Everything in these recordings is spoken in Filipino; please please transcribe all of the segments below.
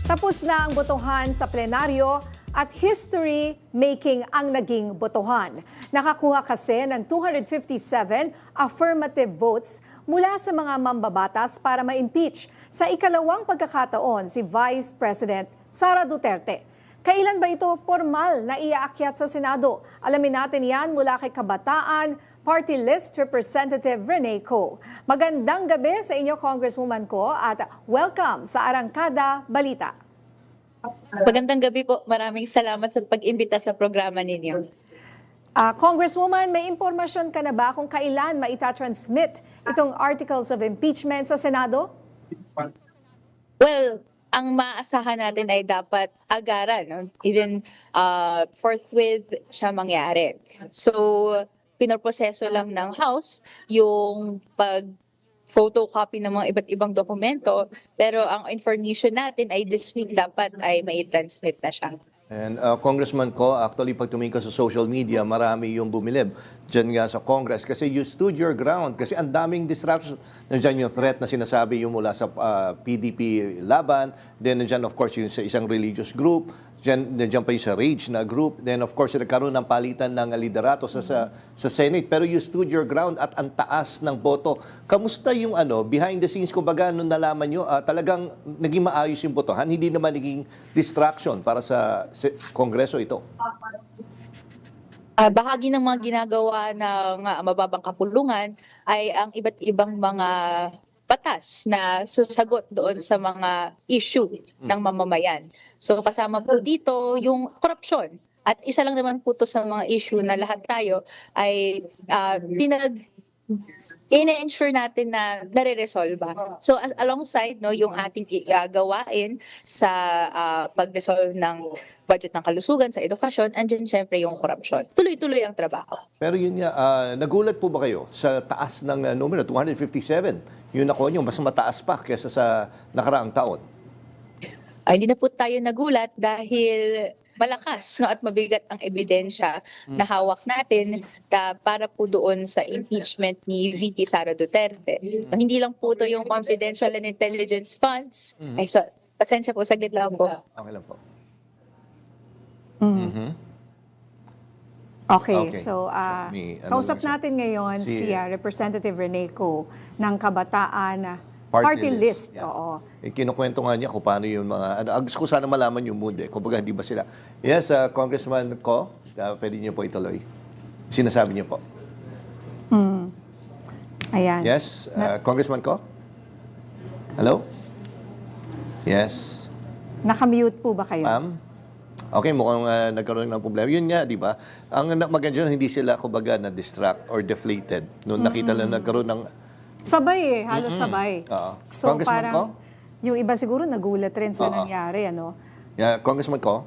Tapos na ang botohan sa plenaryo at history-making ang naging botohan. Nakakuha kasi ng 257 affirmative votes mula sa mga mambabatas para ma-impeach sa ikalawang pagkakataon si Vice President Sara Duterte. Kailan ba ito formal na iaakyat sa Senado? Alamin natin yan mula kay Kabataan Party List Representative Rene Co. Magandang gabi sa inyo, Congresswoman Co, at welcome sa Arangkada Balita. Magandang gabi po. Maraming salamat sa pag-imbita sa programa ninyo. Congresswoman, may impormasyon ka na ba kung kailan maitatransmit itong articles of impeachment sa Senado? Well, ang maaasahan natin ay dapat agaran, no? Even forthwith siya mangyari. So, pinoproseso lang ng House yung photocopy ng mga iba't ibang dokumento, pero ang information natin ay this week dapat ay mai-transmit na siya. And Congressman Ko, actually pag tumingin ka sa social media, marami yung bumilib dyan nga sa Congress kasi you stood your ground kasi ang daming distraction. Nandiyan yung threat na sinasabi yung mula sa PDP laban, then nandiyan of course yung sa isang religious group, nandiyan pa yung sa Rage na group, then of course nagkaroon ng palitan ng liderato sa Senate, pero you stood your ground at ang taas ng boto. Kamusta yung behind the scenes, kumbaga nung nalaman nyo, talagang naging maayos yung botohan, hindi naman naging distraction para sa Kongreso ito? Bahagi ng mga ginagawa ng mababang kapulungan ay ang iba't ibang mga batas na susagot doon sa mga issue ng mamamayan. So kasama po dito yung korupsyon. At isa lang naman po to sa mga issue na lahat tayo ay ina-ensure natin na nare-resolva. So alongside yung ating gawain sa pag-resolve ng budget ng kalusugan sa edukasyon, andyan syempre yung korupsyon. Tuloy-tuloy ang trabaho. Pero yun nga, nagulat po ba kayo sa taas ng numero, 257? Yun ako nyo, mas mataas pa kaysa sa nakaraang taon. Hindi na po tayo nagulat dahil malakas at mabigat ang ebidensya na hawak natin para po doon sa impeachment ni VP Sara Duterte. No, hindi lang po ito yung confidential and intelligence funds. Ay, so, pasensya po, saglit lang po. Okay lang po. Okay, Okay. so kausap natin ngayon si Representative Rene Co ng Kabataan Party List. Yeah. Oo. Kinukwento nga niya kung paano yung mga, gusto ko sana malaman yung mood kumbaga hindi ba sila. Yes, Congressman Ko, pwede niyo po ituloy. Sinasabi niyo po. Ayan. Yes, Congressman Ko? Hello? Yes. Nakamute po ba kayo? Ma'am? Okay, mukhang nagkaroon ng problema. Yun nga, di ba? Ang maganda yun, hindi sila, kumbaga, na-distract or deflated. Noong nakita lang nagkaroon ng... Sabay halos sabay. Oo. So Congressman parang Ko? yung iba siguro nagulat rin sa nangyari, ano? Yeah, Congressman Ko?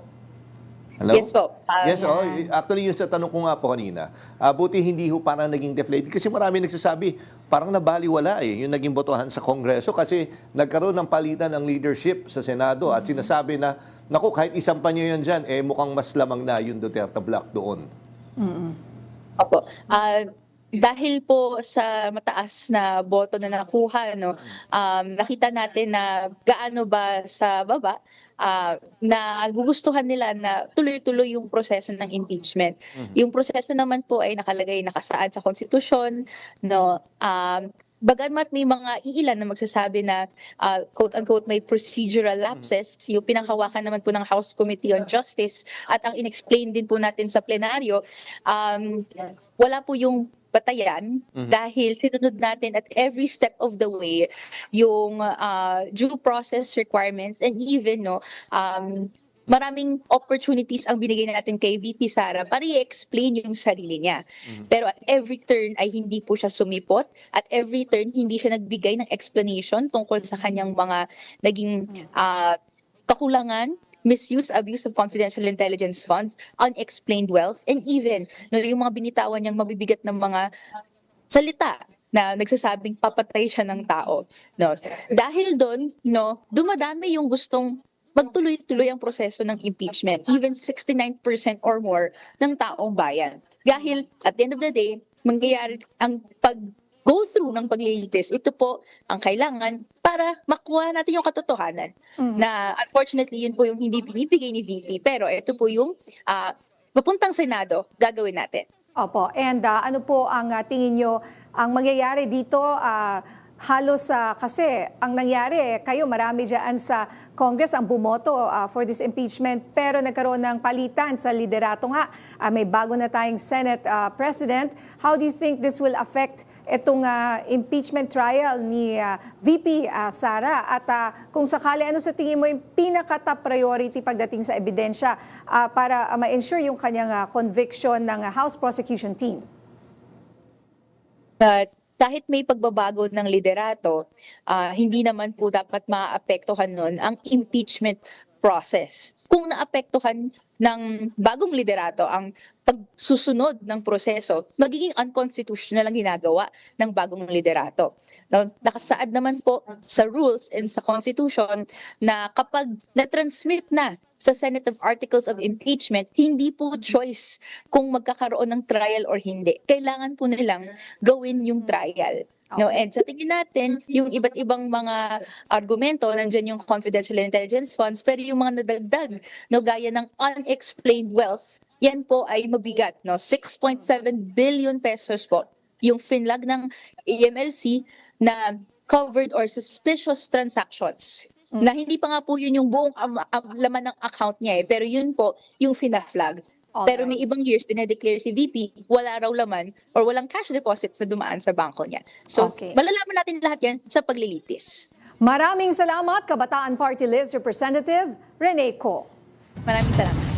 Hello? Yes po. Yes, actually yung sa tanong ko nga po kanina, buti hindi ho parang naging deflated kasi marami nagsasabi parang nabaliwala yung naging botohan sa Kongreso kasi nagkaroon ng palitan ng leadership sa Senado at sinasabi na, naku, kahit isang panyo yan dyan, mukhang mas lamang na yung Duterte block doon. Opo. Dahil po sa mataas na boto na nakuha, nakita natin na gaano ba sa baba na gugustuhan nila na tuloy-tuloy yung proseso ng impeachment. Yung proseso naman po ay nakasaad sa konstitusyon, bagamat may mga iilan na magsasabi na quote-unquote may procedural lapses, yung pinanghawakan naman po ng House Committee on Justice at ang inexplain din po natin sa plenaryo, wala po yung batayan dahil sinunod natin at every step of the way yung due process requirements and even maraming opportunities ang binigay natin kay VP Sara para i-explain yung sarili niya. Pero at every turn ay hindi po siya sumipot. At every turn hindi siya nagbigay ng explanation tungkol sa kanyang mga naging kakulangan, misuse, abuse of confidential intelligence funds, unexplained wealth, and even yung mga binitawan niyang mabibigat ng mga salita na nagsasabing papatay siya ng tao. Dahil doon, dumadami yung gustong magtuloy-tuloy ang proseso ng impeachment, even 69% or more ng taong bayan. Dahil at the end of the day, mangyayari ang go through ng paglilitis, ito po ang kailangan para makuha natin yung katotohanan. Na unfortunately, yun po yung hindi binibigay ni VP. Pero ito po yung papuntang Senado, gagawin natin. Opo. And ano po ang tingin nyo ang mangyayari dito? Halos kasi ang nangyari, kayo marami dyan sa Congress ang bumoto for this impeachment pero nagkaroon ng palitan sa liderato nga. May bago na tayong Senate President. How do you think this will affect itong impeachment trial ni VP Sara? At kung sakali, ano sa tingin mo yung pinaka-top priority pagdating sa ebidensya para ma-ensure yung kanyang conviction ng House Prosecution Team? But kahit may pagbabago ng liderato, hindi naman po dapat maapektuhan nun ang impeachment process. Kung naapektuhan ng bagong liderato ang pagsusunod ng proseso, magiging unconstitutional ang ginagawa ng bagong liderato. Nakasaad naman po sa rules and sa Constitution na kapag na-transmit na sa Senate of Articles of Impeachment, hindi po choice kung magkakaroon ng trial or hindi. Kailangan po nilang gawin yung trial. No, and sa tingin natin, yung iba't ibang mga argumento, nandiyan yung confidential intelligence funds, pero yung mga nadagdag, no, gaya ng unexplained wealth, yan po ay mabigat, no? 6.7 billion pesos po yung finlag ng EMLC na covered or suspicious transactions. Na hindi pa nga po yun yung buong laman ng account niya pero yun po yung fina-flag. Pero may ibang years, dinedeclare si VP, wala raw laman or walang cash deposits na dumaan sa bangko niya. So, malalaman natin lahat yan sa paglilitis. Maraming salamat, Kabataan Party List Representative Rene Co. Maraming salamat.